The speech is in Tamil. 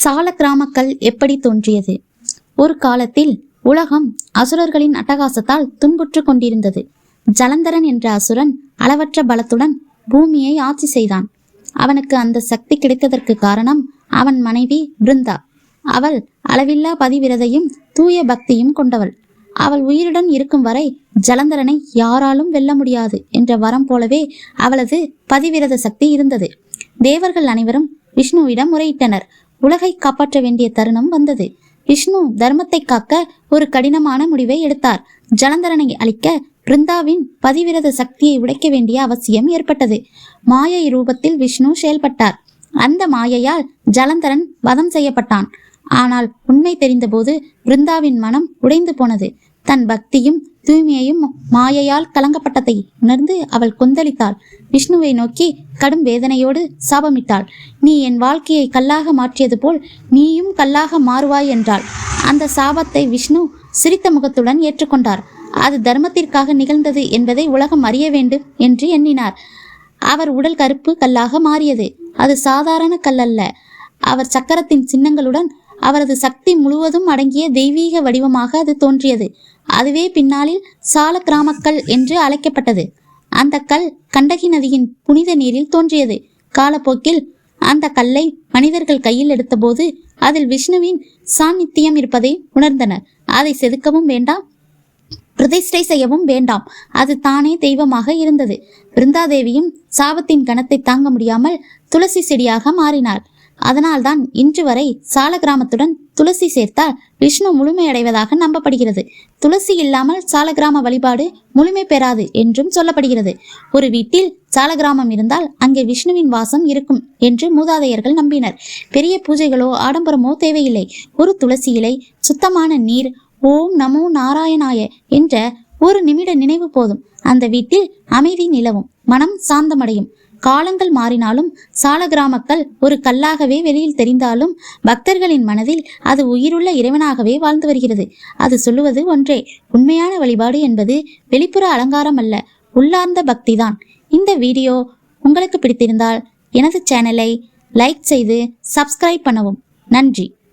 சால கிராமக்கல் எப்படி தோன்றியது? ஒரு காலத்தில் உலகம் அசுரர்களின் அட்டகாசத்தால் துன்புற்று கொண்டிருந்தது. ஜலந்தரன் என்ற அசுரன் அளவற்ற பலத்துடன் பூமியை ஆட்சி செய்தான். அவனுக்கு அந்த சக்தி கிடைத்ததற்கு காரணம் அவன் மனைவி பிருந்தா. அவள் அளவில்லா பதிவிரதையும் தூய பக்தியும் கொண்டவள். அவள் உயிருடன் இருக்கும் வரை ஜலந்தரனை யாராலும் வெல்ல முடியாது என்ற வரம் போலவே அவளது பதிவிரத சக்தி இருந்தது. தேவர்கள் அனைவரும் விஷ்ணுவிடம் முறையிட்டனர். உலகை காப்பாற்ற வேண்டிய தருணம் வந்தது. விஷ்ணு தர்மத்தை காக்க ஒரு கடினமான முடிவை எடுத்தார். ஜலந்தரனை அழிக்க பிருந்தாவின் பதிவிரத சக்தியை உடைக்க வேண்டிய அவசியம் ஏற்பட்டது. மாயை ரூபத்தில் விஷ்ணு செயல்பட்டார். அந்த மாயையால் ஜலந்தரன் வதம் செய்யப்பட்டான். ஆனால் உண்மை தெரிந்தபோது பிருந்தாவின் மனம் உடைந்து போனது. தன் பக்தியும் தூய்மையையும் மாயையால் கலங்கப்பட்டதை உணர்ந்து அவள் கொந்தளித்தாள். விஷ்ணுவை நோக்கி கடும் வேதனையோடு சாபமிட்டாள். நீ என் வாழ்க்கையை கல்லாக மாற்றியது போல் நீயும் கல்லாக மாறுவாய் என்றாள். அந்த சாபத்தை விஷ்ணு சிரித்த முகத்துடன் ஏற்றுக்கொண்டார். அது தர்மத்திற்காக நிகழ்ந்தது என்பதை உலகம் அறிய வேண்டும் என்று எண்ணினார். அவர் உடல் கருப்பு கல்லாக மாறியது. அது சாதாரண கல் அல்ல. அவர் சக்கரத்தின் சின்னங்களுடன் அவரது சக்தி முழுவதும் அடங்கிய தெய்வீக வடிவமாக அது தோன்றியது. அதுவே பின்னாளில் சால கிராமக்கல் என்று அழைக்கப்பட்டது. அந்த கல் கண்டகி நதியின் புனித நீரில் தோன்றியது. காலப்போக்கில் அந்த கல்லை மனிதர்கள் கையில் எடுத்தபோது அதில் விஷ்ணுவின் சாநித்தியம் இருப்பதை உணர்ந்தனர். அதை செதுக்கவும் வேண்டாம், பிரதிஷ்டை செய்யவும் வேண்டாம். அது தானே தெய்வமாக இருந்தது. பிருந்தாதேவியும் சாபத்தின் கணத்தை தாங்க முடியாமல் துளசி செடியாக மாறினாள். அதனால்தான் இன்று வரை சால கிராமத்துடன் துளசி சேர்த்தால் விஷ்ணு முழுமையடைவதாக நம்பப்படுகிறது. துளசி இல்லாமல் சால கிராம வழிபாடு முழுமை பெறாது என்றும் சொல்லப்படுகிறது. ஒரு வீட்டில் சால கிராமம் இருந்தால் அங்கே விஷ்ணுவின் வாசம் இருக்கும் என்று மூதாதையர்கள் நம்பினர். பெரிய பூஜைகளோ ஆடம்பரமோ தேவையில்லை. ஒரு துளசி இலை, சுத்தமான நீர், ஓம் நமோ நாராயணாய என்ற ஒரு நிமிட நினைவு போதும். அந்த வீட்டில் அமைதி நிலவும், மனம் சாந்தமடையும். காலங்கள் மாறினாலும் சால கிராமக்கல் ஒரு கல்லாகவே வெளியில் தெரிந்தாலும் பக்தர்களின் மனதில் அது உயிருள்ள இறைவனாகவே வாழ்ந்து வருகிறது. அது சொல்லுவது ஒன்றே, உண்மையான வழிபாடு என்பது வெளிப்புற அலங்காரம் அல்ல, உள்ளார்ந்த பக்திதான். இந்த வீடியோ உங்களுக்கு பிடித்திருந்தால் எனது சேனலை லைக் செய்து சப்ஸ்கிரைப் பண்ணவும். நன்றி.